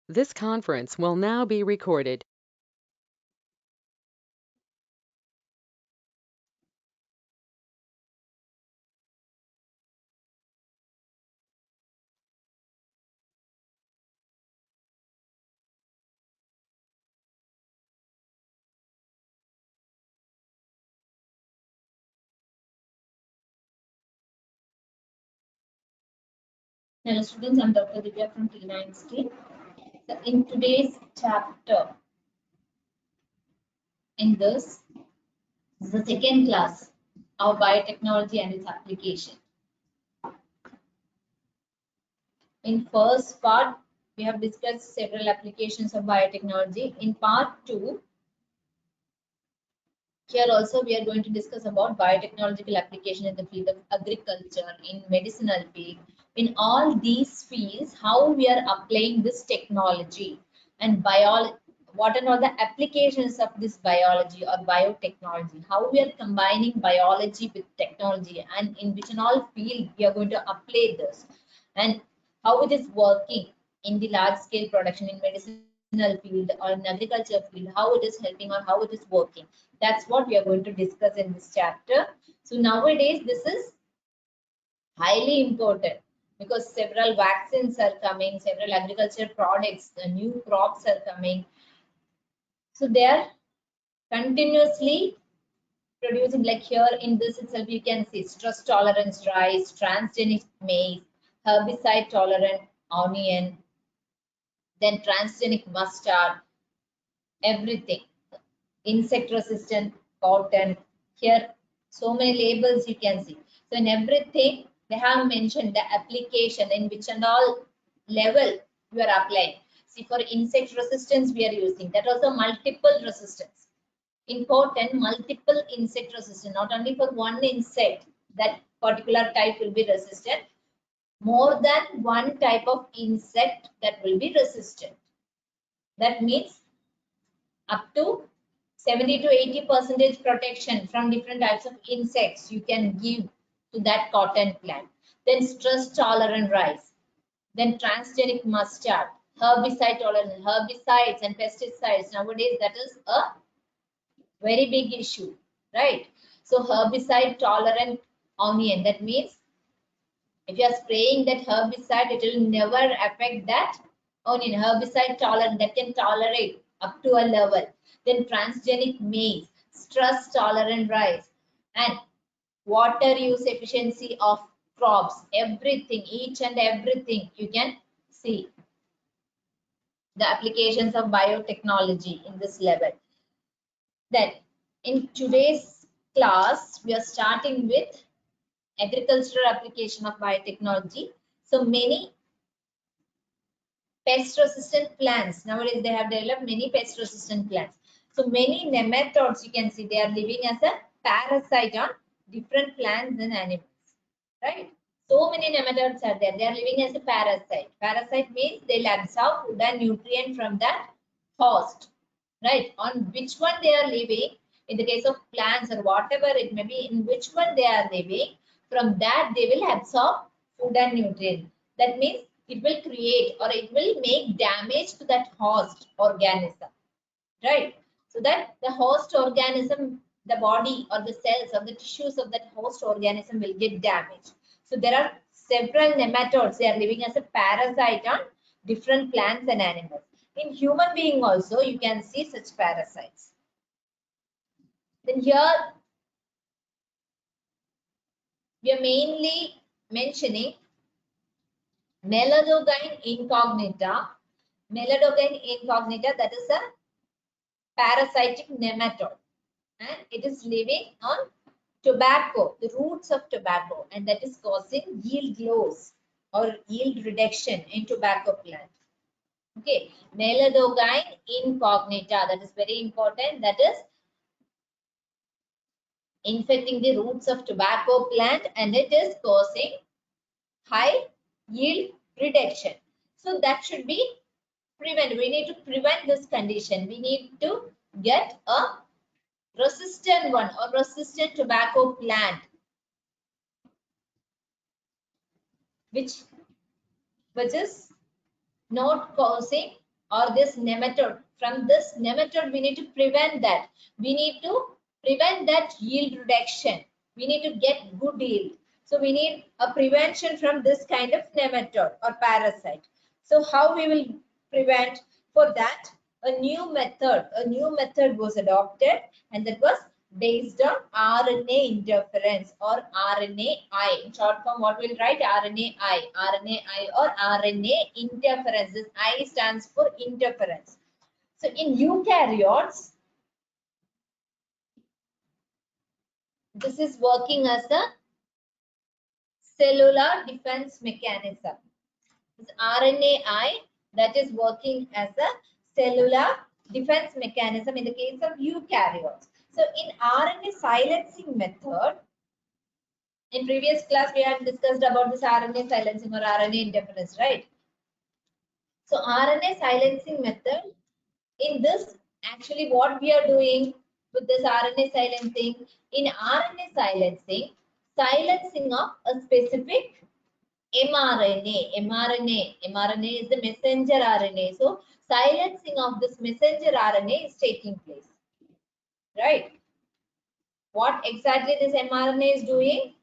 This conference will now be recorded. Hello students, I'm Dr. Divya from TeenEinstein. So in today's chapter, this is the second class of biotechnology and its application. In first part, we have discussed several applications of biotechnology. In part 2, here also we are going to discuss about biotechnological application in the field of agriculture, in medicinal field, in all these fields, how we are applying this technology and biology, what are all the applications of this biology or biotechnology, how we are combining biology with technology, and in which and all field we are going to apply this, and how it is working in the large scale production in medicinal field or in agriculture field, how it is helping or how it is working. That's what we are going to discuss in this chapter. So nowadays this is highly important because several vaccines are coming, several agriculture products, the new crops are coming. So they are continuously producing, like here in this itself you can see stress tolerance rice, transgenic maize, herbicide tolerant onion, then transgenic mustard, everything, insect resistant cotton. Here so many labels you can see. So in everything they have mentioned the application in which and all level you are applying. See, for insect resistance we are using that, also multiple resistance. Important, multiple insect resistant, not only for one insect that particular type will be resistant, more than one type of insect that will be resistant. That means up to 70 to 80% protection from different types of insects you can give to that cotton plant. Then stress tolerant rice, then transgenic mustard, herbicide tolerant, herbicides and pesticides. Nowadays that is a very big issue, right? So herbicide tolerant onion, that means if you are spraying that herbicide, it will never affect that onion. Herbicide tolerant, that can tolerate up to a level. Then transgenic maize, stress tolerant rice, and water use efficiency of crops. Everything, each and everything you can see the applications of biotechnology in this level. Then in today's class, we are starting with agricultural application of biotechnology. So many pest resistant plants, nowadays they have developed many pest resistant plants. So many nematodes you can see, they are living as a parasite on different plants and animals, right? So many nematodes are there, they are living as a parasite. Parasite means they'll absorb food and nutrient from that host, right? On which one they are living, in the case of plants or whatever it may be, in which one they are living, from that they will absorb food and nutrient. That means it will create or it will make damage to that host organism, right? So that the host organism, the body or the cells or the tissues of that host organism will get damaged. So there are several nematodes, they are living as a parasite on different plants and animals. In human being also you can see such parasites. Then here we are mainly mentioning Meladogine incognita. Meladogine incognita, that is a parasitic nematode, and it is living on tobacco, the roots of tobacco, and that is causing yield loss or yield reduction in tobacco plant. Okay, Meladogine incognita, that is very important, that is infecting the roots of tobacco plant and it is causing high yield reduction. So that should be prevented. We need to prevent this condition. We need to get a resistant one or resistant tobacco plant which is not causing or this nematode. From this nematode, we need to prevent that. We need to prevent that yield reduction. We need to get good yield. So we need a prevention from this kind of nematode or parasite. So how we will prevent? For that, a new method was adopted, and that was based on RNA interference or RNAi. In short form, what we'll write? RNAi or RNA interference. This I stands for interference. So in eukaryotes, this is working as a cellular defense mechanism. This RNAi that is working as a cellular defense mechanism in the case of eukaryotes. So in RNA silencing method, in previous class we had discussed about this RNA silencing or RNA interference, right? So RNA silencing method, in this actually what we are doing with this RNA silencing, in RNA silencing of a specific mRNA is the messenger RNA. So silencing of this messenger RNA is taking place, right? What exactly this mRNA is doing?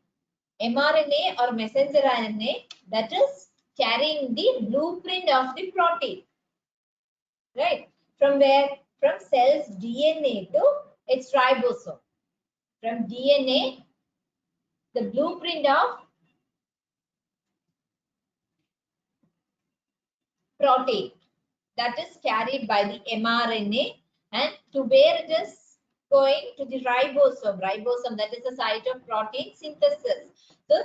mRNA or messenger RNA that is carrying the blueprint of the protein, right? From where? From cell's DNA to its ribosome. From DNA, the blueprint of protein that is carried by the mRNA, and to where it is going? To the ribosome. Ribosome, that is the site of protein synthesis. So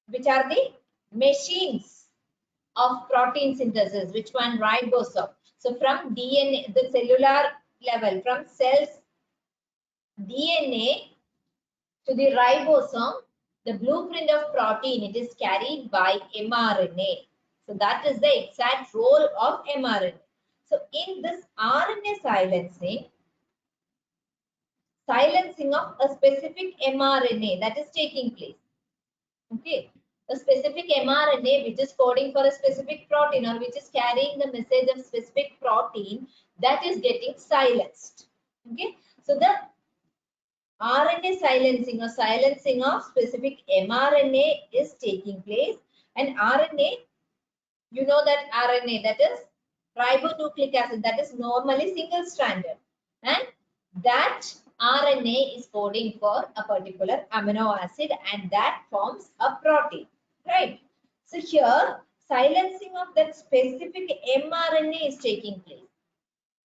which are the machines of protein synthesis? Which one? Ribosome. So from DNA, the cellular level, from cells DNA to the ribosome, the blueprint of protein, it is carried by mRNA. So that is the exact role of mRNA. So in this RNA silencing of a specific mRNA that is taking place. Okay, a specific mRNA which is coding for a specific protein or which is carrying the message of specific protein, that is getting silenced. Okay, so the RNA silencing or silencing of specific mRNA is taking place, and RNA, you know that RNA, that is ribonucleic acid, that is normally single stranded, and that RNA is coding for a particular amino acid, and that forms a protein, right? So here silencing of that specific mRNA is taking place,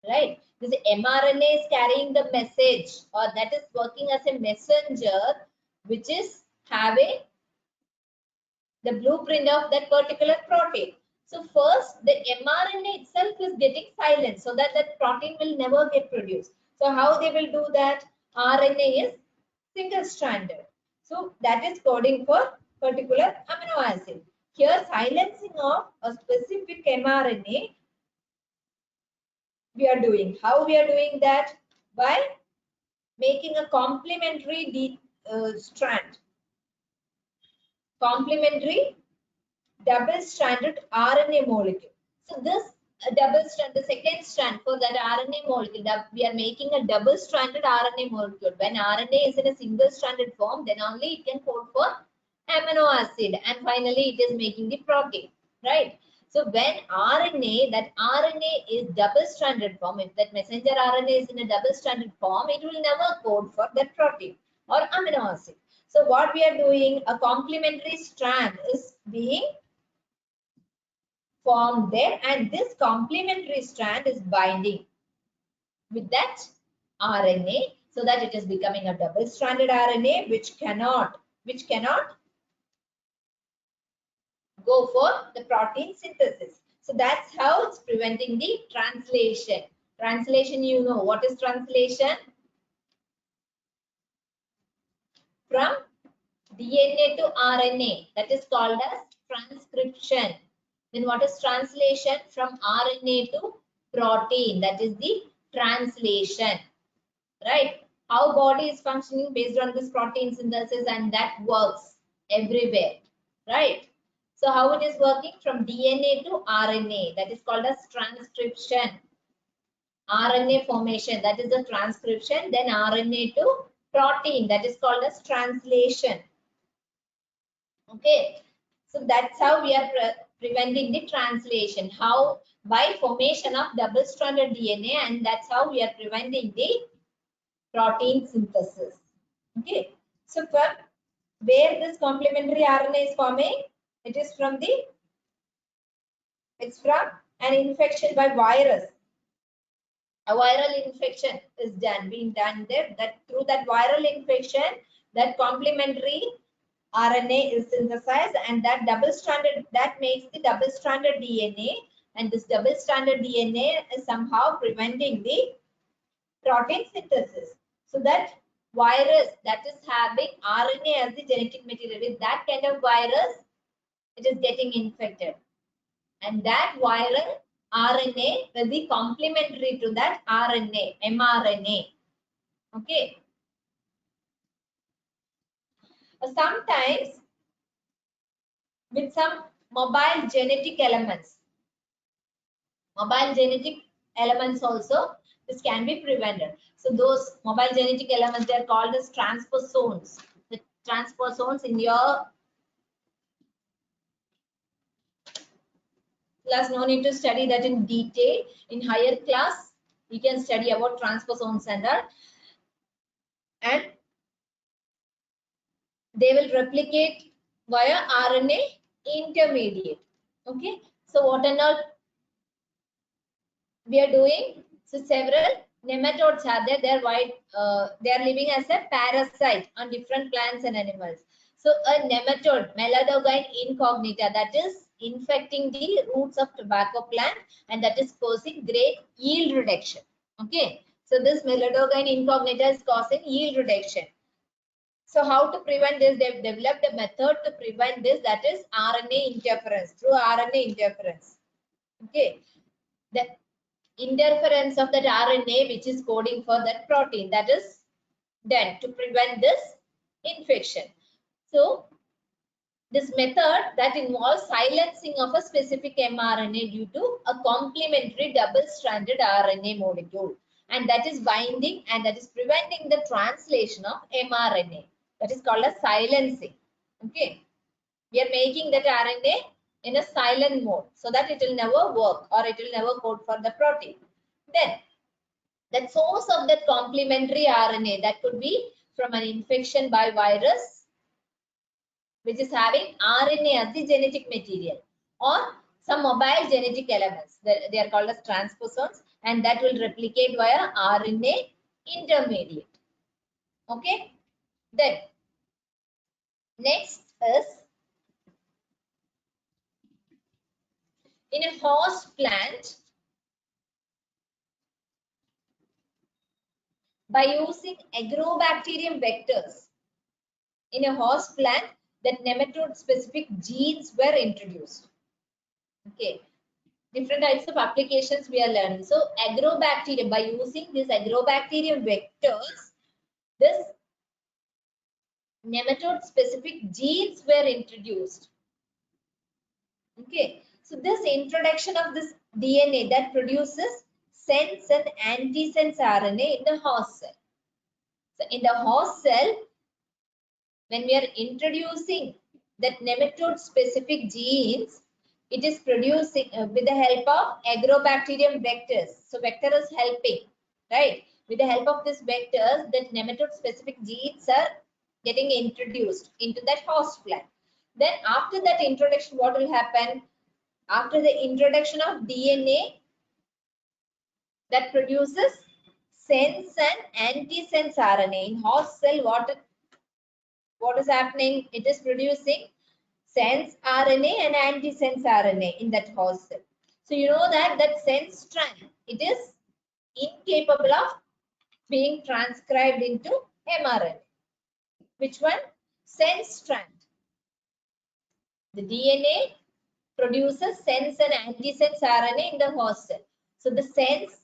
right? This mRNA is carrying the message, or that is working as a messenger which is having the blueprint of that particular protein. So first the mRNA itself is getting silenced so that that protein will never get produced. So how they will do that? RNA is single stranded. So that is coding for particular amino acid. Here silencing of a specific mRNA we are doing. How we are doing that? By making a complementary strand. Complementary double-stranded RNA molecule. So this double strand, the second strand for that RNA molecule, that we are making a double-stranded RNA molecule. When RNA is in a single-stranded form, then only it can code for amino acid, and finally it is making the protein, right? So when that RNA is double-stranded form, if that messenger RNA is in a double-stranded form, it will never code for that protein or amino acid. So what we are doing, a complementary strand is being formed there, and this complementary strand is binding with that RNA so that it is becoming a double-stranded RNA which cannot go for the protein synthesis. So that's how it's preventing the translation. Translation, you know what is translation? From DNA to RNA, that is called as transcription. Then what is translation? From RNA to protein, that is the translation, right? How body is functioning based on this protein synthesis, and that works everywhere, right? So how it is working? From DNA to RNA, that is called as transcription. RNA formation, that is the transcription. Then RNA to protein, that is called as translation. Okay, so that's how we are preventing the translation. How? By formation of double-stranded DNA, and that's how we are preventing the protein synthesis. Okay, so from where this complementary RNA is forming? It's from an infection by virus. A viral infection is being done there. That through that viral infection, that complementary RNA is synthesized, and that makes the double-stranded DNA, and this double-stranded DNA is somehow preventing the protein synthesis. So that virus that is having RNA as the genetic material, with that kind of virus, it is getting infected, and that viral RNA will be complementary to that RNA, mRNA. Okay. Sometimes with some mobile genetic elements also, this can be prevented. So those mobile genetic elements, they are called as transposons. The transposons in your class, no need to study that in detail. In higher class, you can study about transposons and all. And they will replicate via RNA intermediate. Okay, so what and all we are doing? So several nematodes are there. They are living as a parasite on different plants and animals. So a nematode, Melanogain incognita, that is infecting the roots of tobacco plant, and that is causing great yield reduction. Okay, so this Melanogain incognita is causing yield reduction. So how to prevent this? They've developed a method to prevent this, that is RNA interference, through RNA interference. Okay, the interference of that RNA, which is coding for that protein, that is done to prevent this infection. So this method that involves silencing of a specific mRNA due to a complementary double-stranded RNA molecule, and that is binding, and that is preventing the translation of mRNA. That is called as silencing. Okay, we are making that RNA in a silent mode so that it will never work, or it will never code for the protein. Then the source of that complementary RNA, that could be from an infection by virus, which is having RNA as the genetic material, or some mobile genetic elements. They are called as transposons, and that will replicate via RNA intermediate. Okay, then next is, in a host plant, by using agrobacterium vectors, in a host plant, that nematode specific genes were introduced. Okay, different types of applications we are learning. So agrobacterium, by using these agrobacterium vectors, this nematode specific genes were introduced. Okay, so this introduction of this DNA that produces sense and antisense RNA in the host cell. So in the host cell, when we are introducing that nematode specific genes, it is producing with the help of agrobacterium vectors. So vector is helping, right? With the help of this vectors, that nematode specific genes are getting introduced into that host plant. Then after that introduction, what will happen? After the introduction of DNA that produces sense and antisense RNA in host cell, what is happening? It is producing sense RNA and antisense RNA in that host cell. So you know that sense strand, it is incapable of being transcribed into mRNA. Which one? Sense strand. The DNA produces sense and antisense RNA in the host cell. So the sense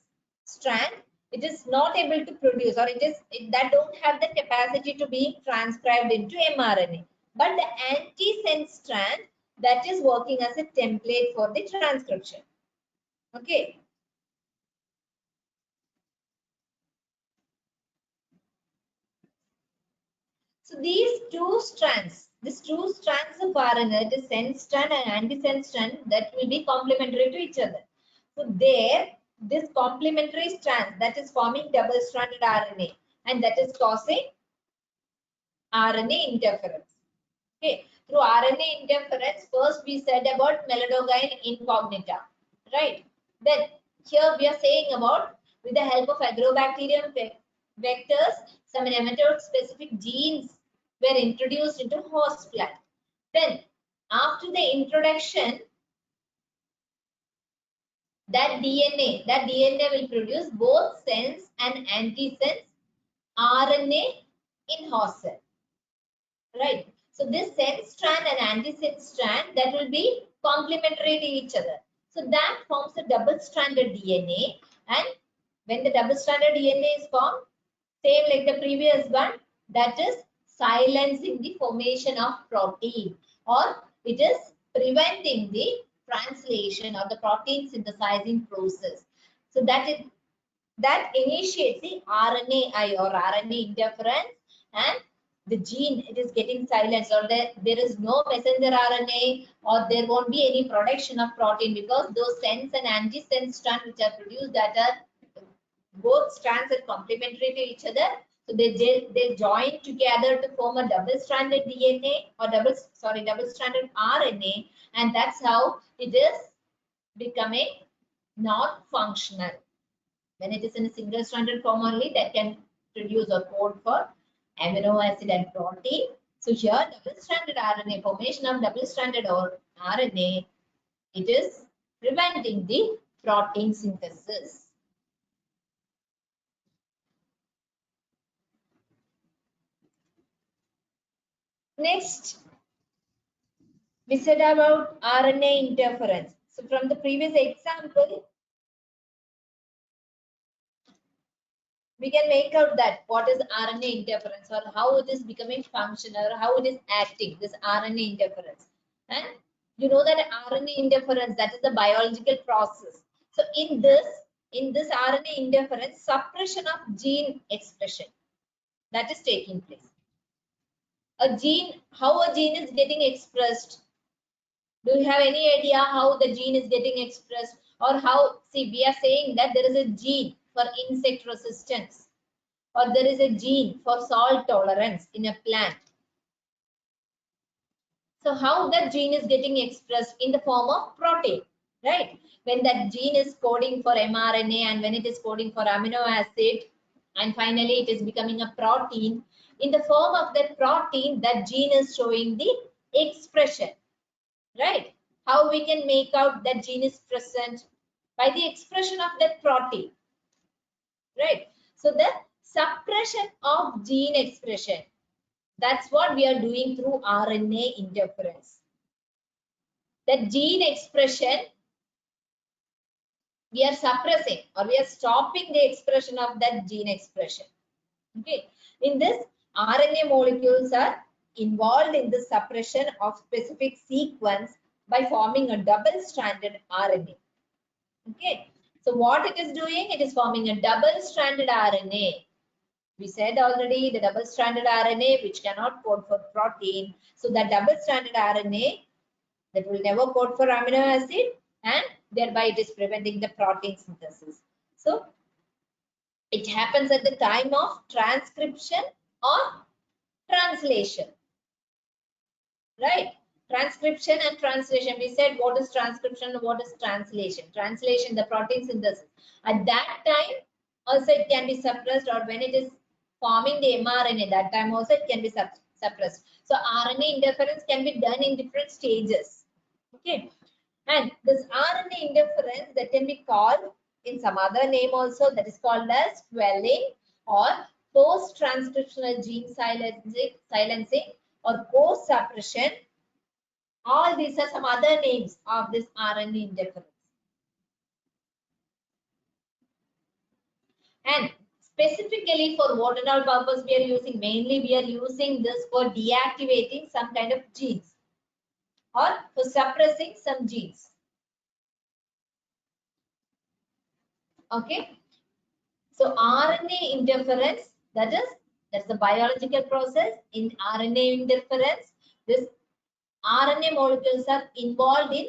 strand, it is not able to produce, or that don't have the capacity to be transcribed into mRNA. But the antisense strand, that is working as a template for the transcription. Okay. So these two strands of RNA, the sense strand and antisense strand, that will be complementary to each other. So there, this complementary strand that is forming double-stranded RNA, and that is causing RNA interference. Okay, through RNA interference, first we said about melanogain incognita, right? Then here we are saying about, with the help of agrobacterium vectors, some nematode-specific genes were introduced into host plant. Then, after the introduction, that DNA will produce both sense and antisense RNA in host cell, right? So this sense strand and antisense strand, that will be complementary to each other. So that forms a double-stranded DNA, and when the double-stranded DNA is formed, same like the previous one, that is silencing the formation of protein, or it is preventing the translation or the protein synthesizing process. So that initiates the RNAi or RNA interference, and the gene, it is getting silenced, or there is no messenger RNA, or there won't be any production of protein, because those sense and antisense strands which are produced, that are both strands are complementary to each other. So they join together to form a double-stranded DNA, or double-stranded RNA, and that's how it is becoming not functional. When it is in a single-stranded form only, that can produce a code for amino acid and protein. So here, double-stranded RNA, formation of double-stranded RNA, it is preventing the protein synthesis. Next, we said about RNA interference. So from the previous example, we can make out that what is RNA interference, or how it is becoming functional, or how it is acting, this RNA interference. And you know that RNA interference, that is the biological process. So in this RNA interference, suppression of gene expression, that is taking place. How a gene is getting expressed? Do you have any idea how the gene is getting expressed, or how? See, we are saying that there is a gene for insect resistance, or there is a gene for salt tolerance in a plant. So how that gene is getting expressed? In the form of protein, right? When that gene is coding for mRNA, and when it is coding for amino acid, and finally it is becoming a protein, in the form of that protein, that gene is showing the expression, right? How we can make out that gene is present? By the expression of that protein, right? So the suppression of gene expression, that's what we are doing through RNA interference. That gene expression, we are suppressing, or we are stopping the expression of that gene expression. Okay. In this, RNA molecules are involved in the suppression of specific sequence by forming a double-stranded RNA. Okay. So what it is doing? It is forming a double-stranded RNA. We said already, the double-stranded RNA which cannot code for protein. So that double-stranded RNA that will never code for amino acid, and thereby it is preventing the protein synthesis. So it happens at the time of transcription or translation, right? Transcription and translation. We said what is transcription and what is translation. Translation, the protein synthesis. At that time, also it can be suppressed, or when it is forming the mRNA, that time also it can be suppressed. So RNA interference can be done in different stages. Okay. And this RNA interference, that can be called in some other name also, that is called as quelling, or post-transcriptional gene silencing, or post-suppression. All these are some other names of this RNA interference. And specifically for what and all purpose we are using? Mainly we are using this for deactivating some kind of genes. or for suppressing some genes. Okay. So RNA interference, that's the biological process. In RNA interference, this RNA molecules are involved in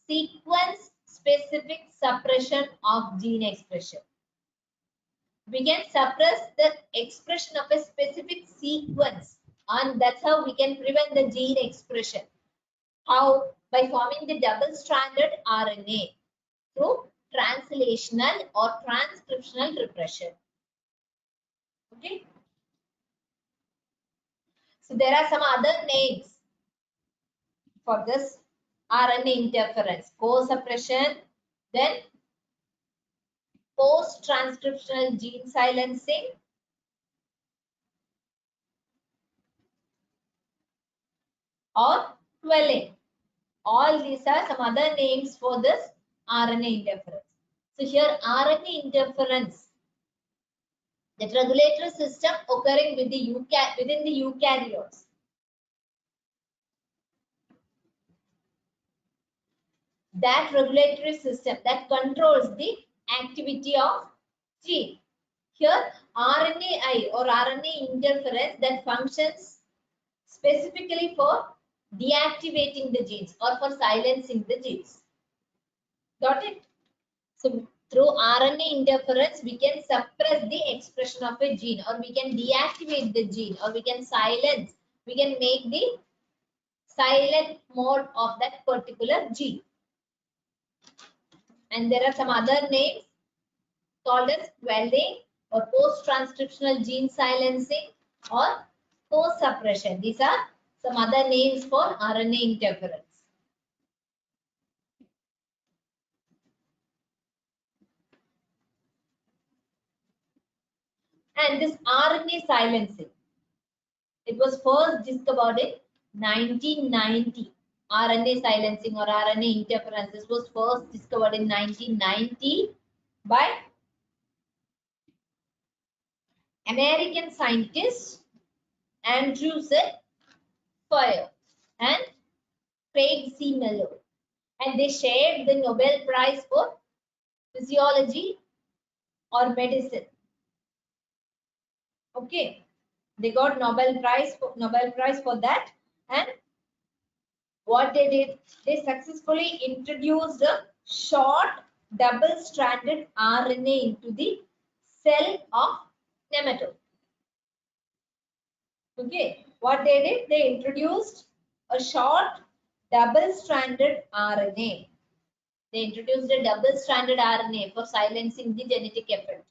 sequence specific suppression of gene expression. We can suppress the expression of a specific sequence, and that's how we can prevent the gene expression. How? By forming the double-stranded RNA through translational or transcriptional repression. Okay. So there are some other names for this RNA interference: co-suppression, then post-transcriptional gene silencing, or quelling. All these are some other names for this RNA interference. So here RNA interference, that regulatory system occurring with the within the eukaryotes. That regulatory system that controls the activity of gene. Here RNAi or RNA interference that functions specifically for deactivating the genes or for silencing the genes. Got it? So through RNA interference, we can suppress the expression of a gene, or we can deactivate the gene, or we can silence, we can make the silent mode of that particular gene. And there are some other names called as quelling or post-transcriptional gene silencing or co-suppression. These are some other names for RNA interference. And this RNA silencing, it was first discovered in 1990. RNA silencing or RNA interference, this was first discovered in 1990 by American scientists Andrew Z. Fire and Craig C. Mello, and they shared the Nobel Prize for Physiology or Medicine. Okay, they got Nobel Prize for that. And what they did, they successfully introduced a short double-stranded RNA into the cell of nematode. Okay, what they did, they introduced a short double-stranded RNA. They introduced a double-stranded RNA for silencing the genetic effect.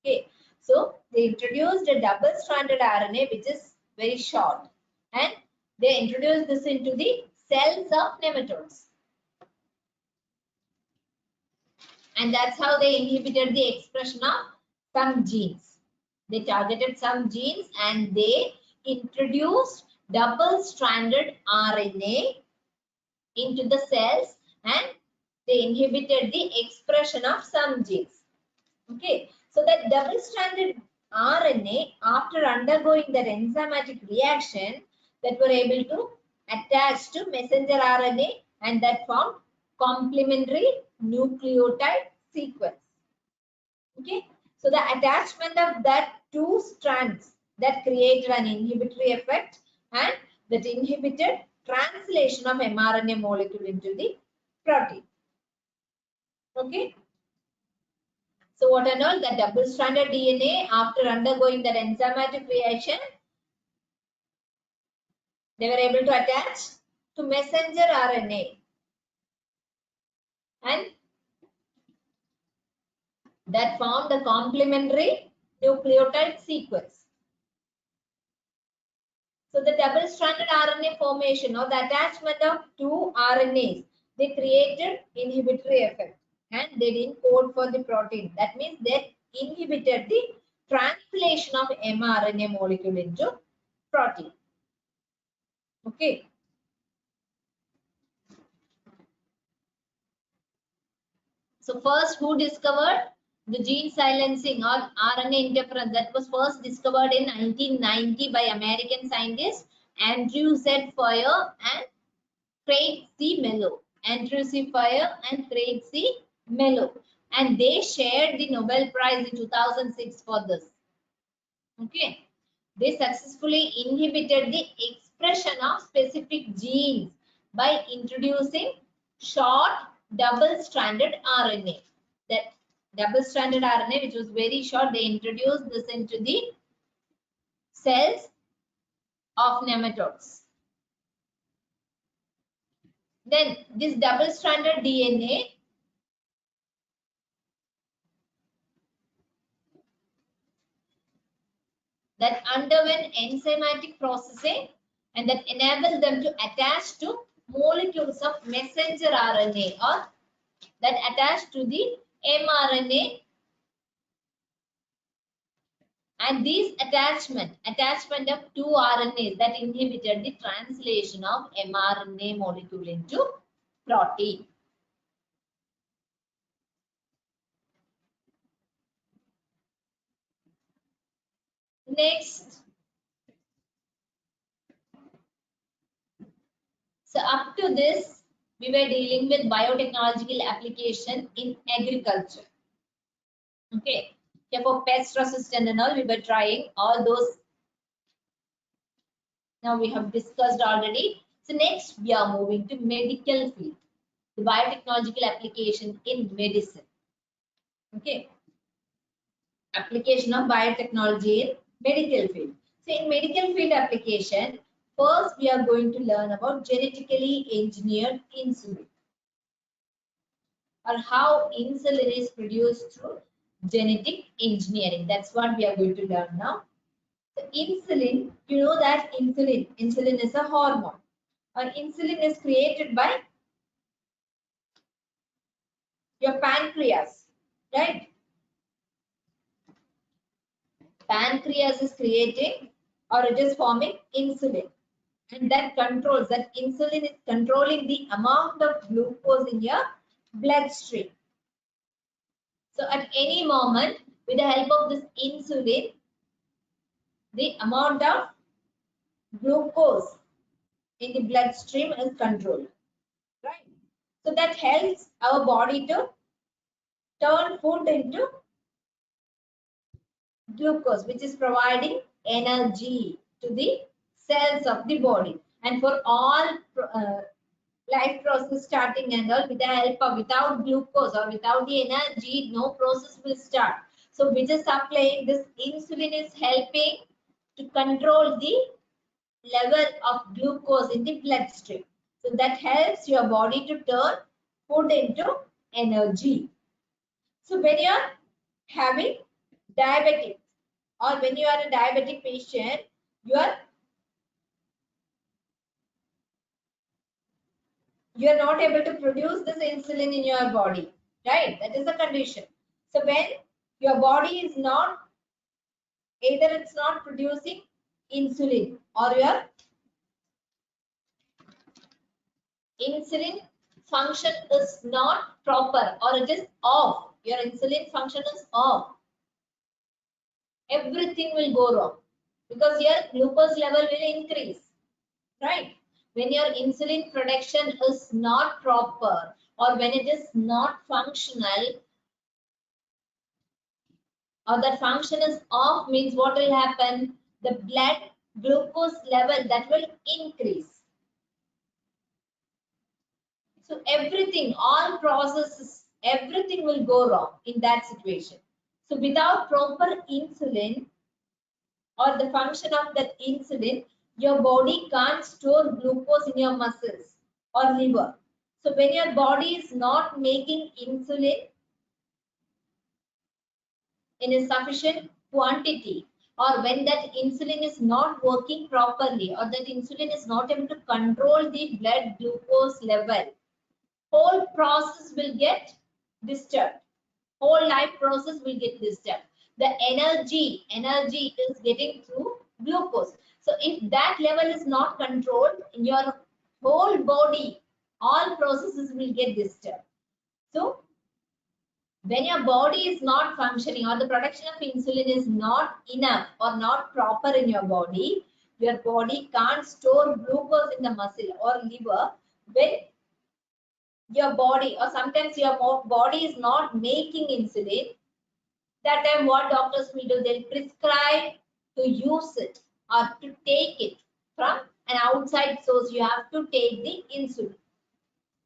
Okay, so they introduced a double-stranded RNA which is very short, and they introduced this into the cells of nematodes. And that's how they inhibited the expression of some genes. They targeted some genes and they introduced double-stranded RNA into the cells, and they inhibited the expression of some genes. Okay, so that double-stranded RNA, after undergoing that enzymatic reaction, that were able to attach to messenger RNA, and that formed complementary nucleotide sequence. Okay, so the attachment of that two strands that created an inhibitory effect, and that inhibited translation of mRNA molecule into the protein. Okay. So what and all, that double-stranded DNA, after undergoing that enzymatic reaction, they were able to attach to messenger RNA, and that formed a complementary nucleotide sequence. So the double-stranded RNA formation or the attachment of two RNAs, they created inhibitory effect, and they didn't code for the protein. That means they inhibited the translation of mRNA molecule into protein. Okay. So first, who discovered the gene silencing or RNA interference? That was first discovered in 1990 by American scientists Andrew Z. Fire and Craig C. Mello, Fire and Craig C. Mello, and they shared the Nobel Prize in 2006 for this. Okay, they successfully inhibited the expression of specific genes by introducing short double-stranded RNA. That double-stranded RNA, which was very short, they introduced this into the cells of nematodes. Then this double-stranded DNA that underwent enzymatic processing and that enabled them to attach to molecules of messenger RNA or that attach to the mRNA, and these attachment of two RNAs that inhibited the translation of mRNA molecule into protein. Next, so up to this, we were dealing with biotechnological application in agriculture. Okay, so for pest resistant and all, we were trying all those. Now we have discussed already. So next, we are moving to medical field, the biotechnological application in medicine. Okay, application of biotechnology in medical field. So in medical field application, first we are going to learn about genetically engineered insulin, or how insulin is produced through genetic engineering. That's what we are going to learn now. So insulin, you know that insulin is a hormone, or insulin is created by your pancreas, right? Pancreas is creating, or it is forming insulin, and that controls, that insulin is controlling the amount of glucose in your bloodstream. So at any moment, with the help of this insulin, the amount of glucose in the bloodstream is controlled, right? So that helps our body to turn food into glucose, which is providing energy to the cells of the body. And for all life process starting and all, with the help of, without glucose or without the energy, no process will start. So which is supplying, this insulin is helping to control the level of glucose in the bloodstream. So that helps your body to turn food into energy. So when you are having diabetic, or when you are a diabetic patient, you are not able to produce this insulin in your body, right? That is the condition. So when your body is not, either it's not producing insulin, or your insulin function is not proper, or it is off, your insulin function is off, everything will go wrong, because your glucose level will increase, right? When your insulin production is not proper, or when it is not functional, or that function is off, means what will happen? The blood glucose level, that will increase. So everything, all processes, everything will go wrong in that situation. So without proper insulin, or the function of that insulin, your body can't store glucose in your muscles or liver. So when your body is not making insulin in a sufficient quantity, or when that insulin is not working properly, or that insulin is not able to control the blood glucose level, whole process will get disturbed. Whole life process will get disturbed. The energy is getting through glucose. So if that level is not controlled in your whole body, all processes will get disturbed. So when your body is not functioning, or the production of insulin is not enough or not proper in your body can't store glucose in the muscle or liver. when your body or sometimes your body is not making insulin, that time what doctors will do, they'll prescribe to use it or to take it from an outside source. You have to take the insulin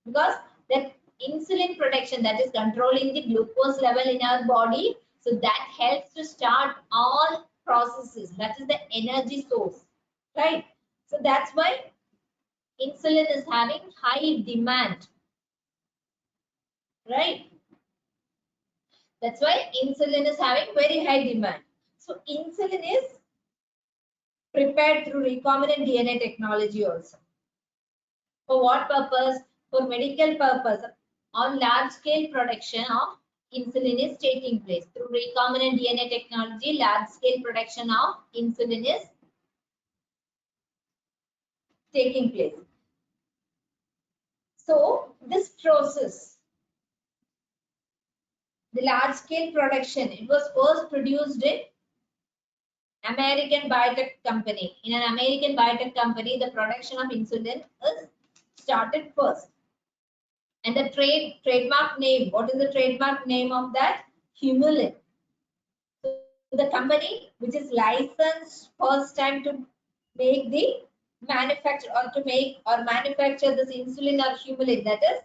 because that insulin production, that is controlling the glucose level in our body, so that helps to start all processes. That is the energy source, right? So that's why insulin is having high demand, right? That's why insulin is having very high demand. So insulin is prepared through recombinant DNA technology also. For what purpose? For medical purpose. On large scale production of insulin is taking place. Through recombinant DNA technology, large scale production of insulin is taking place. So this process, the large scale production, it was first produced in American biotech company. In an American biotech company, the production of insulin is started first. And the trademark name, what is the trademark name of that? Humulin. So the company which is licensed first time to make the manufacture or to make or manufacture this insulin or humulin, that is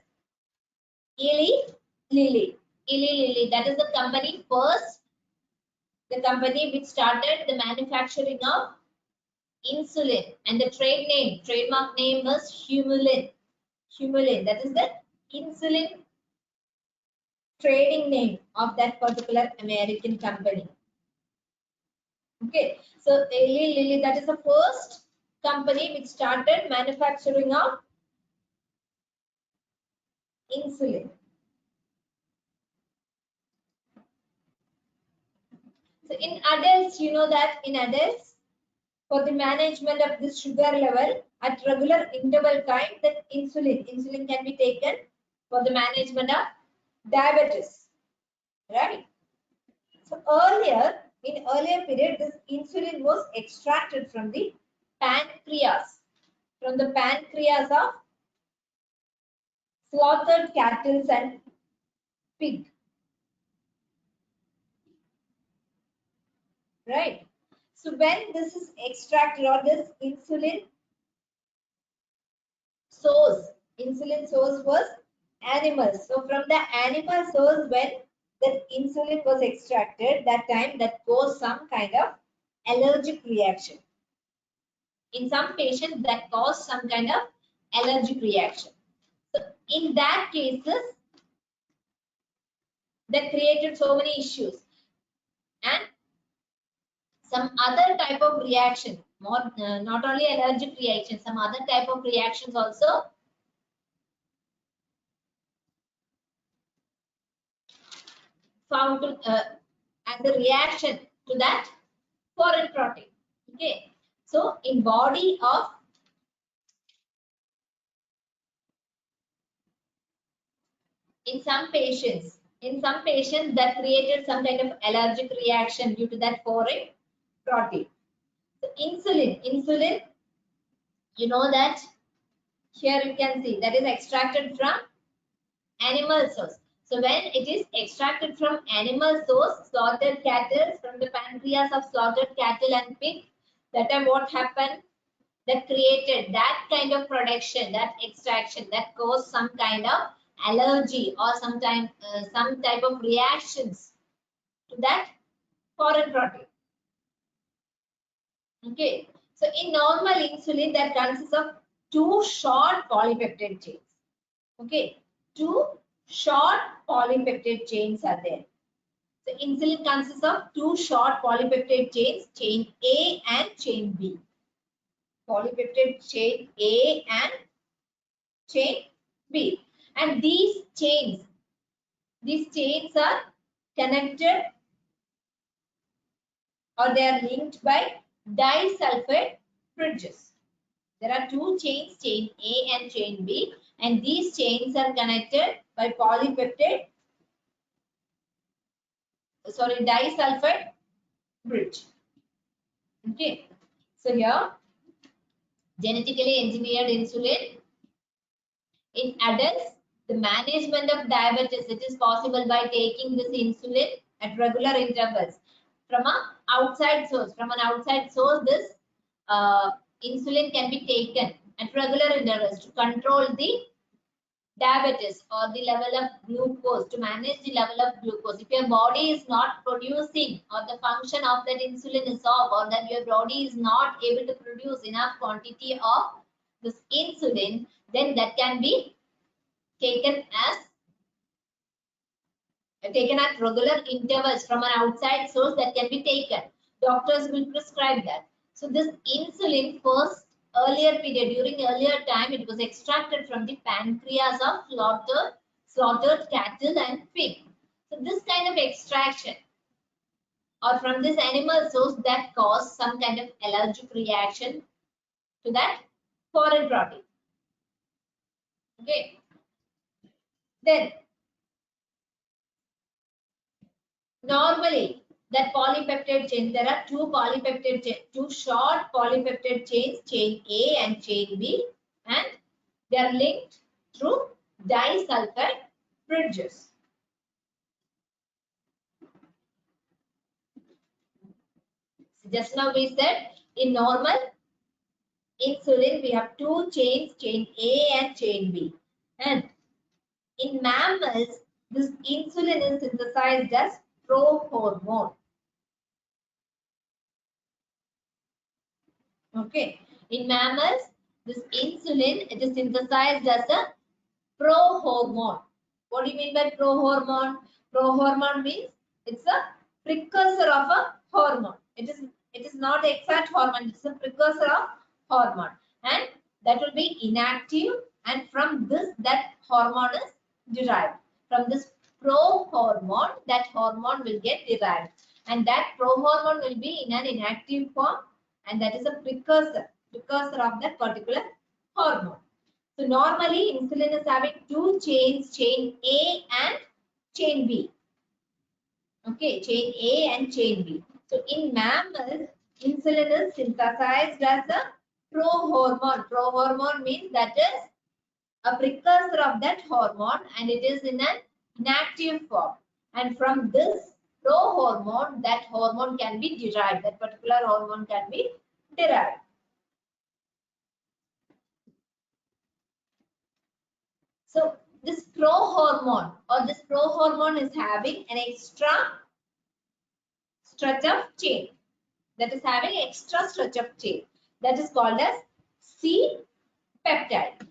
Eli Lilly. Eli Lilly, that is the company first, the company which started the manufacturing of insulin, and the trademark name is Humulin. Humulin, that is the insulin trading name of that particular American company. Okay, so Eli Lilly, that is the first company which started manufacturing of insulin. So in adults, you know that in adults, for the management of this sugar level at regular interval time, that insulin can be taken for the management of diabetes, right? So in earlier period, this insulin was extracted from the pancreas, of slaughtered cattle and pig, right? So when this is extracted, or this insulin source was animals. So from the animal source, when that insulin was extracted, that time that caused some kind of allergic reaction. In some patients, that caused some kind of allergic reaction. So in that cases, that created so many issues, and some other type of reaction, not only allergic reaction, some other type of reactions also found to, as a reaction to that foreign protein. Okay, so in body of some patients that created some kind of allergic reaction due to that foreign protein. So insulin, you know that here you can see that is extracted from animal source. So when it is extracted from animal source, slaughtered cattle, from the pancreas of slaughtered cattle and pig, that time what happened? That created that kind of production, that extraction, that caused some kind of allergy or some type of reactions to that foreign protein. Okay, so in normal insulin, that consists of two short polypeptide chains. Okay, two short polypeptide chains are there. So insulin consists of two short polypeptide chains, chain A and chain B. Polypeptide chain A and chain B. And these chains are connected, or they are linked by disulfide bridges. There are two chains, chain A and chain B, and these chains are connected by disulfide bridge. Okay, so here genetically engineered insulin In adults, the management of diabetes, it is possible by taking this insulin at regular intervals from an outside source. From an outside source, this insulin can be taken at regular intervals to control the diabetes or the level of glucose, to manage the level of glucose. If your body is not producing, or the function of that insulin is off, or that your body is not able to produce enough quantity of this insulin, then that can be taken at regular intervals from an outside source that can be taken. Doctors will prescribe that. So this insulin, first earlier period, during earlier time, it was extracted from the pancreas of slaughtered cattle and pig. So this kind of extraction, or from this animal source, that cause some kind of allergic reaction to that foreign protein. Okay. Then normally, that polypeptide chain, there are two short polypeptide chains, chain A and chain B, and they are linked through disulfide bridges. So just now we said in normal insulin we have two chains, chain A and chain B, and in mammals this insulin is synthesized as prohormone. Okay, in mammals, this insulin, it is synthesized as a prohormone. What do you mean by prohormone? Prohormone means it's a precursor of a hormone. It is not the exact hormone. It's a precursor of hormone, and that will be inactive. And from this, that hormone is derived. From this prohormone, that hormone will get derived, and that prohormone will be in an inactive form, and that is a precursor of that particular hormone. So normally insulin is having two chains, chain A and chain B. Okay, chain A and chain B. So in mammals, insulin is synthesized as a prohormone. Prohormone means that is a precursor of that hormone, and it is in an inactive form. And from this prohormone, that hormone can be derived. That particular hormone can be derived. So this prohormone is having an extra stretch of chain. That is having extra stretch of chain. That is called as C peptide.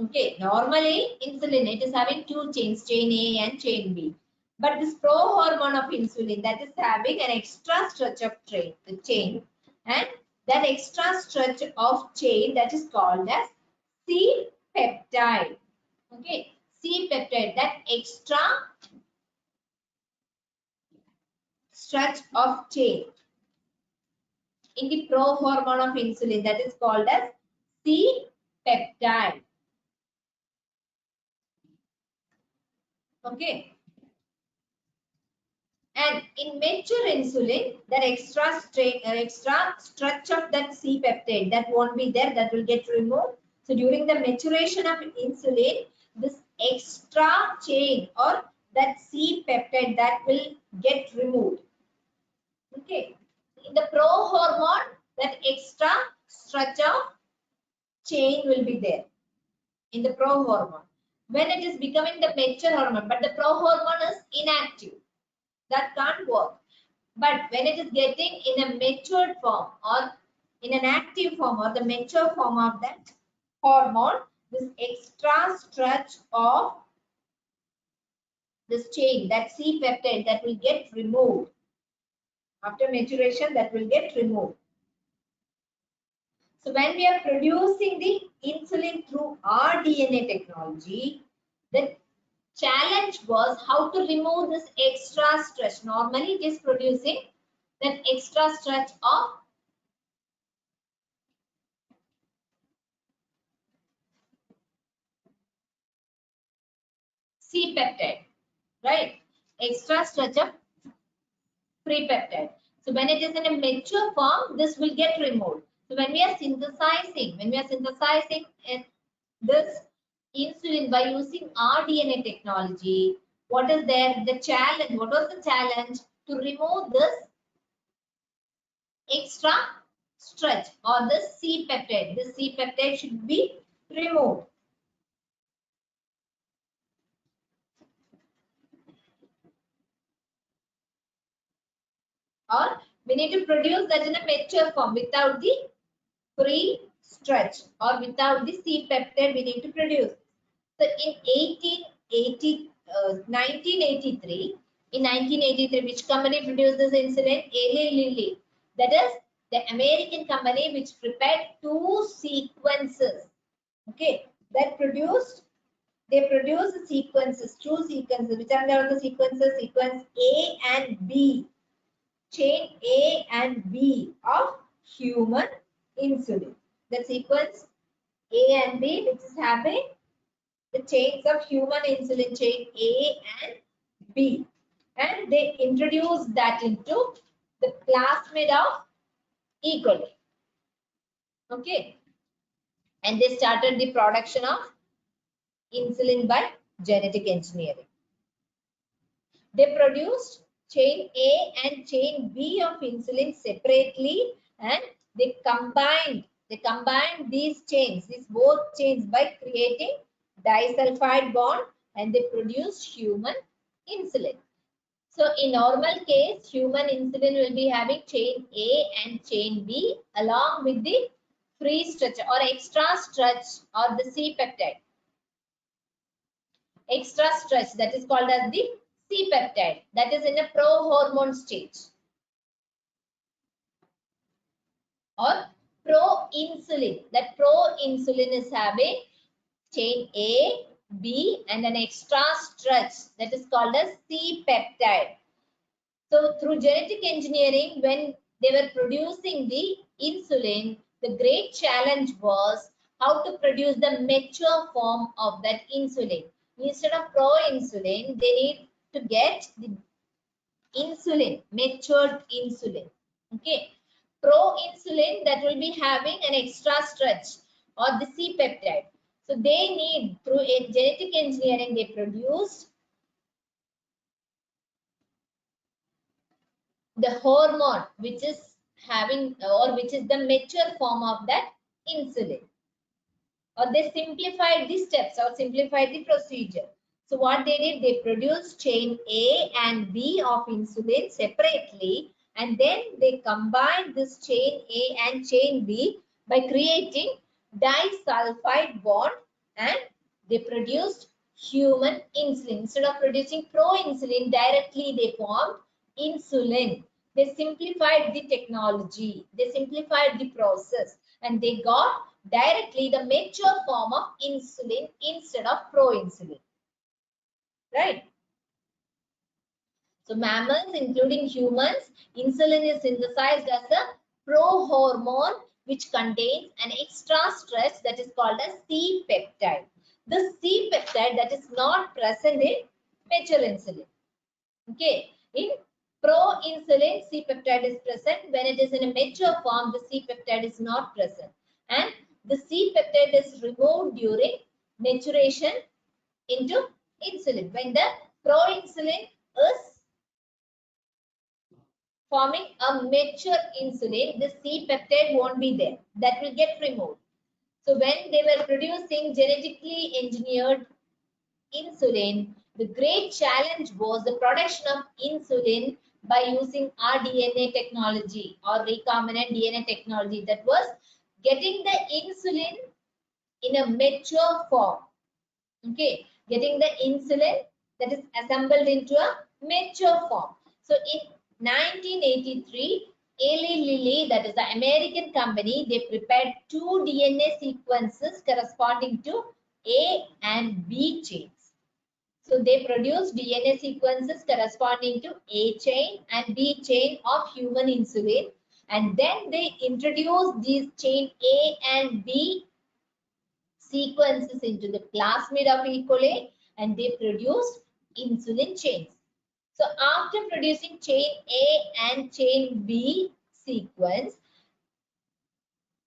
Okay, normally insulin, it is having two chains, chain A and chain B. But this prohormone of insulin, that is having an extra stretch of chain, and that extra stretch of chain, that is called as C peptide. Okay, C peptide, that extra stretch of chain in the prohormone of insulin, that is called as C peptide. Okay. And in mature insulin, that extra stretch of that C peptide, that won't be there, that will get removed. So during the maturation of insulin, this extra chain or that C peptide, that will get removed. Okay. In the prohormone, that extra stretch of chain will be there in the prohormone. When it is becoming the mature hormone, but the prohormone is inactive, that can't work. But when it is getting in a matured form or in an active form or the mature form of that hormone, this extra stretch of this chain, that C peptide, that will get removed. After maturation, that will get removed. So when we are producing the insulin through our DNA technology, the challenge was how to remove this extra stretch. Normally it is producing that extra stretch of C peptide, right? Extra stretch of free peptide. So when it is in a mature form, this will get removed. So when we are synthesizing this insulin by using rDNA technology. What is there? The challenge. What was the challenge? To remove this extra stretch or the C peptide. The C peptide should be removed. Or we need to produce that in a mature form without the free stretch or without the C peptide we need to produce. So in 1983, which company produced this insulin? Eli Lilly. That is the American company which prepared two sequences. Okay, that produced, they produced the sequences, two sequences. Which are the sequences? Sequence A and B, chain A and B of human insulin. The sequence A and B, which is having the chains of human insulin, chain A and B, and they introduced that into the plasmid of E. coli. Okay, and they started the production of insulin by genetic engineering. They produced chain A and chain B of insulin separately, and they combined these chains, these both chains, by creating disulfide bond, and they produced human insulin. So in normal case, human insulin will be having chain A and chain B along with the free stretch or extra stretch or the C peptide. Extra stretch, that is called as the C peptide, that is in a pro-hormone stage, or pro-insulin. That pro-insulin is having chain A, B and an extra stretch, that is called as C peptide. So through genetic engineering, when they were producing the insulin, the great challenge was how to produce the mature form of that insulin. Instead of pro-insulin, they need to get the insulin, matured insulin. Okay. Pro-insulin, that will be having an extra stretch or the C peptide. So they need, through genetic engineering, they produced the hormone which is having or which is the mature form of that insulin, or they simplified the steps or simplified the procedure. So what they did, they produced chain A and B of insulin separately, and then they combined this chain A and chain B by creating disulfide bond, and they produced human insulin. Instead of producing pro-insulin directly, they formed insulin. They simplified the technology, they simplified the process, and they got directly the mature form of insulin instead of pro-insulin. Right? So mammals, including humans, insulin is synthesized as a prohormone which contains an extra stretch that is called as C peptide. The C peptide that is not present in mature insulin. Okay, in pro-insulin, C peptide is present. When it is in a mature form, the C peptide is not present, and the C peptide is removed during maturation into insulin. When the pro-insulin is forming a mature insulin, the C peptide won't be there. That will get removed. So when they were producing genetically engineered insulin, the great challenge was the production of insulin by using rDNA technology or recombinant DNA technology. That was getting the insulin in a mature form. Okay, getting the insulin that is assembled into a mature form. So in 1983, Eli Lilly, that is the American company, they prepared two DNA sequences corresponding to A and B chains. So they produced DNA sequences corresponding to A chain and B chain of human insulin, and then they introduced these chain A and B sequences into the plasmid of E. coli, and they produced insulin chains. So after producing chain A and chain B sequence,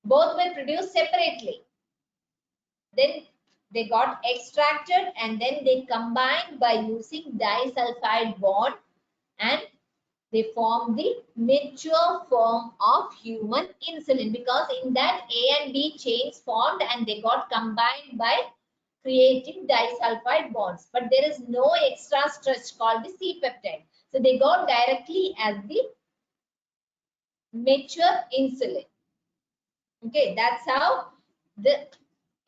both were produced separately. Then They got extracted and then they combined by using disulfide bond, and they form the mature form of human insulin, because in that A and B chains formed and they got combined by creating disulfide bonds, but there is no extra stretch called the C peptide. So they got directly as the mature insulin. Okay, that's how the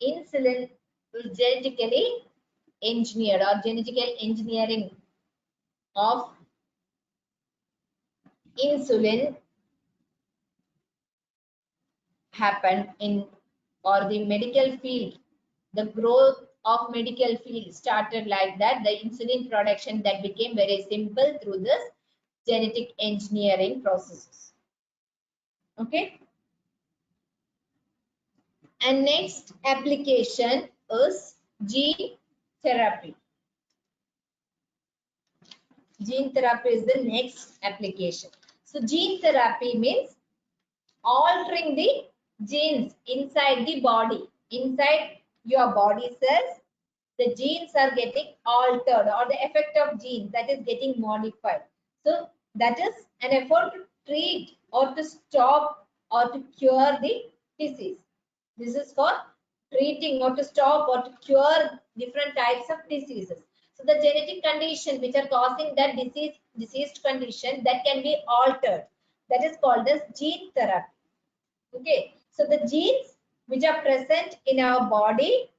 insulin is genetically engineered, or genetical engineering of insulin happened in, or the medical field. The growth of medical field started like that. The insulin production that became very simple through this genetic engineering processes. Okay. And next application is gene therapy. Gene therapy is the next application. So gene therapy means altering the genes inside the body, inside your body cells. The genes are getting altered, or the effect of genes that is getting modified. So that is an effort to treat or to stop or to cure the disease. This is for treating or to stop or to cure different types of diseases. So the genetic condition which are causing that diseased condition, that can be altered. That is called as gene therapy. Okay. So the genes which are present in our body,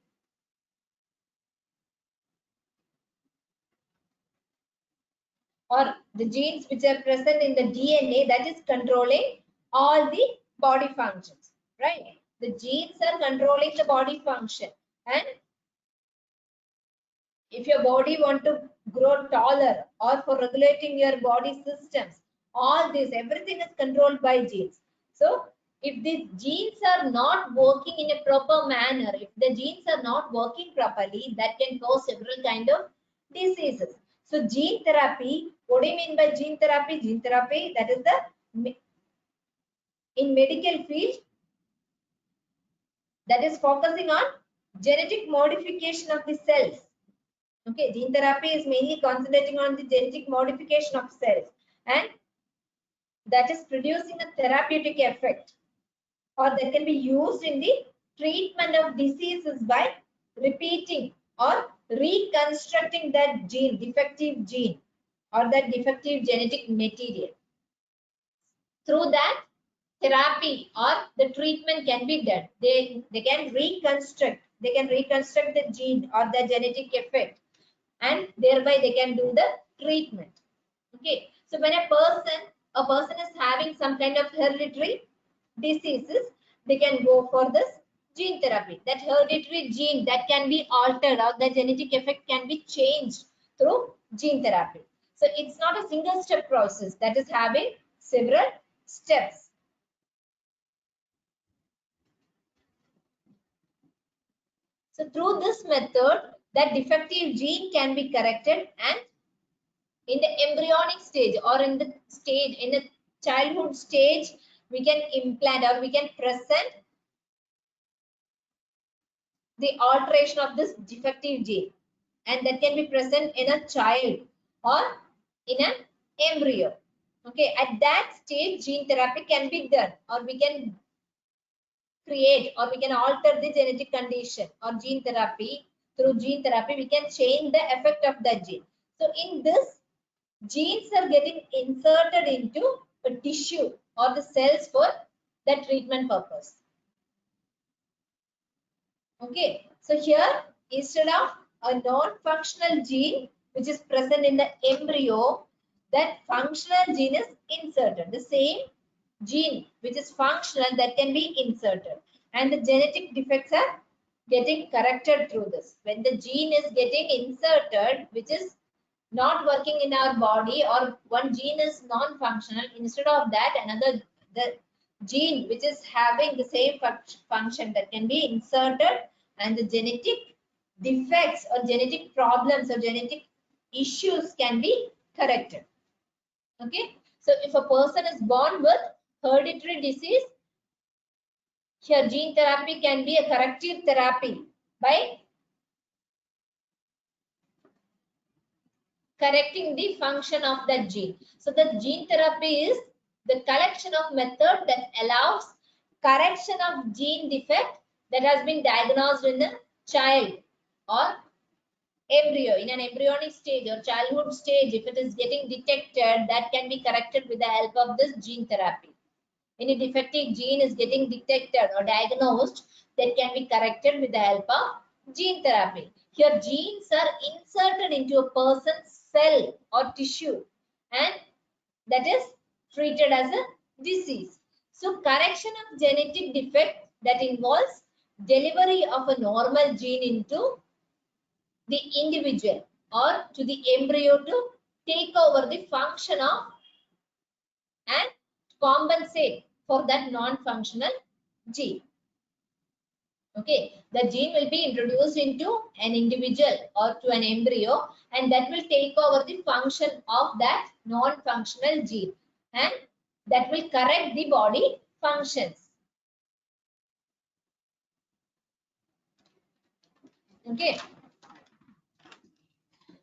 or the genes which are present in the DNA, that is controlling all the body functions, right? The genes are controlling the body function, and if your body want to grow taller, or for regulating your body systems, all this, everything is controlled by genes. So if these genes are not working in a proper manner, if the genes are not working properly, that can cause several kind of diseases. So gene therapy, what do you mean by gene therapy? Gene therapy, that is the, in medical field, that is focusing on genetic modification of the cells. Okay, gene therapy is mainly concentrating on the genetic modification of cells, and that is producing a therapeutic effect, or that can be used in the treatment of diseases by repeating or reconstructing that gene, defective gene, or that defective genetic material. Through that, therapy or the treatment can be done. They can reconstruct. They can reconstruct the gene or the genetic effect, and thereby they can do the treatment. Okay. So when a person is having some kind of hereditary diseases, they can go for this gene therapy. That hereditary gene that can be altered, or the genetic effect can be changed through gene therapy. So it's not a single step process, that is having several steps. So through this method, that defective gene can be corrected, and in the embryonic stage, or in the stage, in the childhood stage, we can implant, or we can present the alteration of this defective gene, and that can be present in a child or in an embryo. Okay, at that stage gene therapy can be done, or we can create, or we can alter the genetic condition, or gene therapy. Through gene therapy we can change the effect of that gene. So in this, genes are getting inserted into a tissue or the cells for the treatment purpose. Okay, so here instead of a non-functional gene which is present in the embryo, that functional gene is inserted. The same gene which is functional, that can be inserted, and the genetic defects are getting corrected through this. When the gene is getting inserted which is not working in our body, or one gene is non-functional, instead of that another, the gene which is having the same function, that can be inserted, and the genetic defects or genetic problems or genetic issues can be corrected. Okay, so if a person is born with hereditary disease, here gene therapy can be a corrective therapy by correcting the function of that gene. So the gene therapy is the collection of method that allows correction of gene defect that has been diagnosed in a child or embryo, in an embryonic stage or childhood stage. If it is getting detected, that can be corrected with the help of this gene therapy. Any defective gene is getting detected or diagnosed, that can be corrected with the help of gene therapy. Here genes are inserted into a person's cell or tissue, and that is treated as a disease. So correction of genetic defect that involves delivery of a normal gene into the individual or to the embryo to take over the function of and compensate for that non-functional gene. Okay, the gene will be introduced into an individual or to an embryo, and that will take over the function of that non-functional gene, and that will correct the body functions. Okay,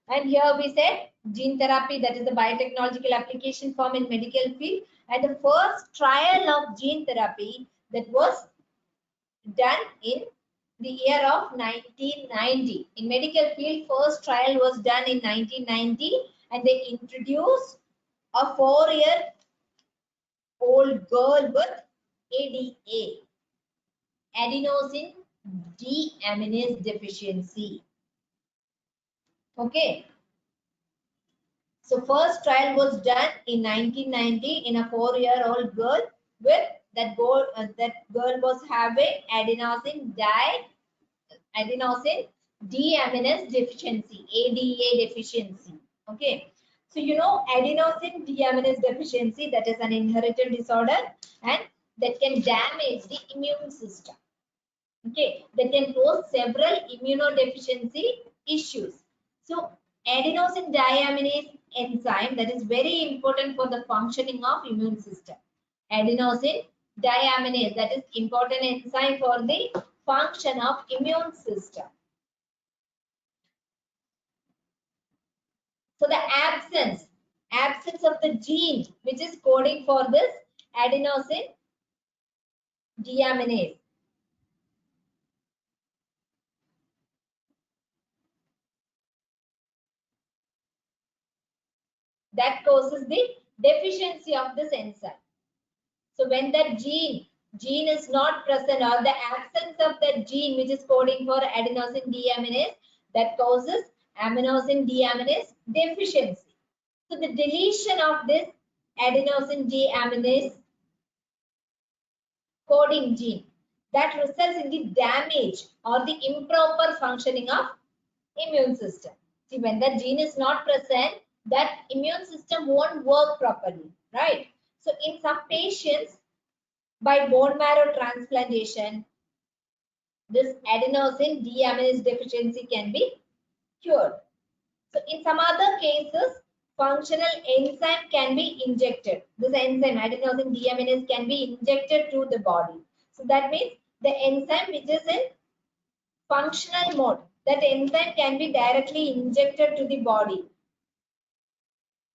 and here we said gene therapy, that is the biotechnological application form in medical field, and the first trial of gene therapy that was done in the year of 1990. In medical field, first trial was done in 1990, and they introduced a 4-year-old girl with ADA, adenosine deaminase deficiency. Okay. So first trial was done in 1990 in a 4-year-old girl with that girl was having adenosine deaminase deficiency, ADA deficiency. Okay. So you know adenosine deaminase deficiency, that is an inherited disorder, and that can damage the immune system. Okay, that can cause several immunodeficiency issues. So adenosine deaminase enzyme, that is very important for the functioning of immune system. Adenosine deaminase, that is important enzyme for the function of immune system. So the absence of the gene which is coding for this adenosine deaminase, that causes the deficiency of this enzyme. So when that gene is not present, or the absence of that gene which is coding for adenosine deaminase, that causes adenosine deaminase deficiency. So the deletion of this adenosine deaminase coding gene, that results in the damage or the improper functioning of immune system. See, when that gene is not present, that immune system won't work properly, right? So in some patients, by bone marrow transplantation, this adenosine deaminase deficiency can be cured. So in some other cases, functional enzyme can be injected. This enzyme, adenosine deaminase, can be injected to the body. So that means the enzyme which is in functional mode, that enzyme can be directly injected to the body,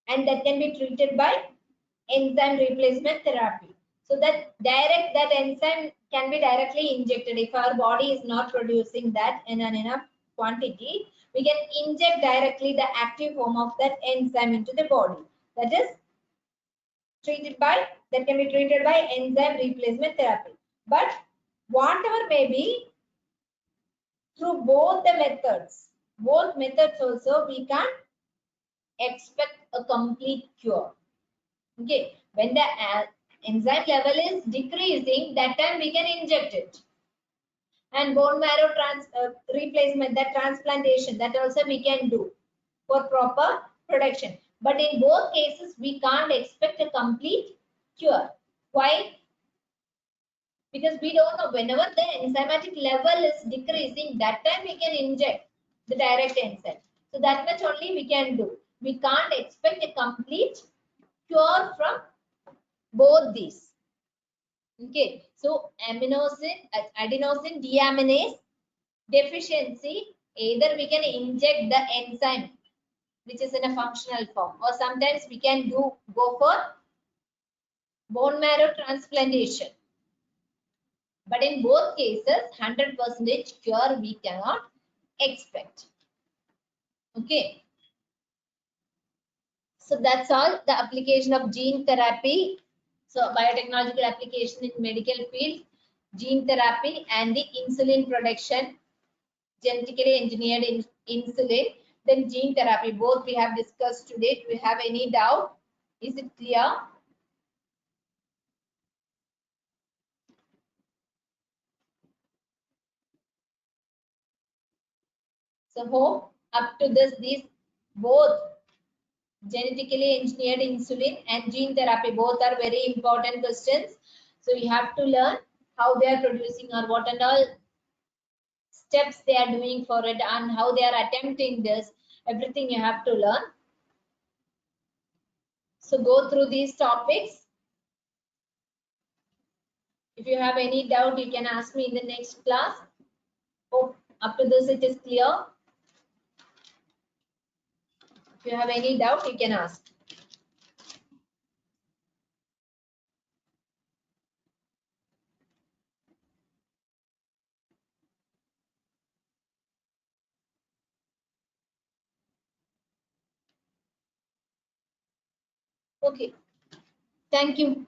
and that can be treated by enzyme replacement therapy. So that enzyme can be directly injected. If our body is not producing that in an enough quantity, we can inject directly the active form of that enzyme into the body. That is that can be treated by enzyme replacement therapy. But whatever may be, through both methods also, we can't expect a complete cure. Okay, when the enzyme level is decreasing, that time we can inject it. And bone marrow replacement, that transplantation, that also we can do for proper production. But in both cases, we can't expect a complete cure. Why? Because we don't know, whenever the enzymatic level is decreasing, that time we can inject the direct enzyme. So that much only we can do. We can't expect a complete cure from both these. Okay, so adenosine deaminase deficiency, either we can inject the enzyme which is in a functional form, or sometimes we can go for bone marrow transplantation. But in both cases, 100% cure we cannot expect. Okay. So that's all the application of gene therapy. So biotechnological application in medical field, gene therapy and the insulin production, genetically engineered insulin, then gene therapy. Both we have discussed today. Do you have any doubt? Is it clear? So hope up to this, these both genetically engineered insulin and gene therapy, both are very important questions. So you have to learn how they are producing or what and all steps they are doing for it and how they are attempting this. Everything you have to learn. So go through these topics. If you have any doubt, you can ask me in the next class. Hope up to this it is clear. If you have any doubt, you can ask. Okay. Thank you.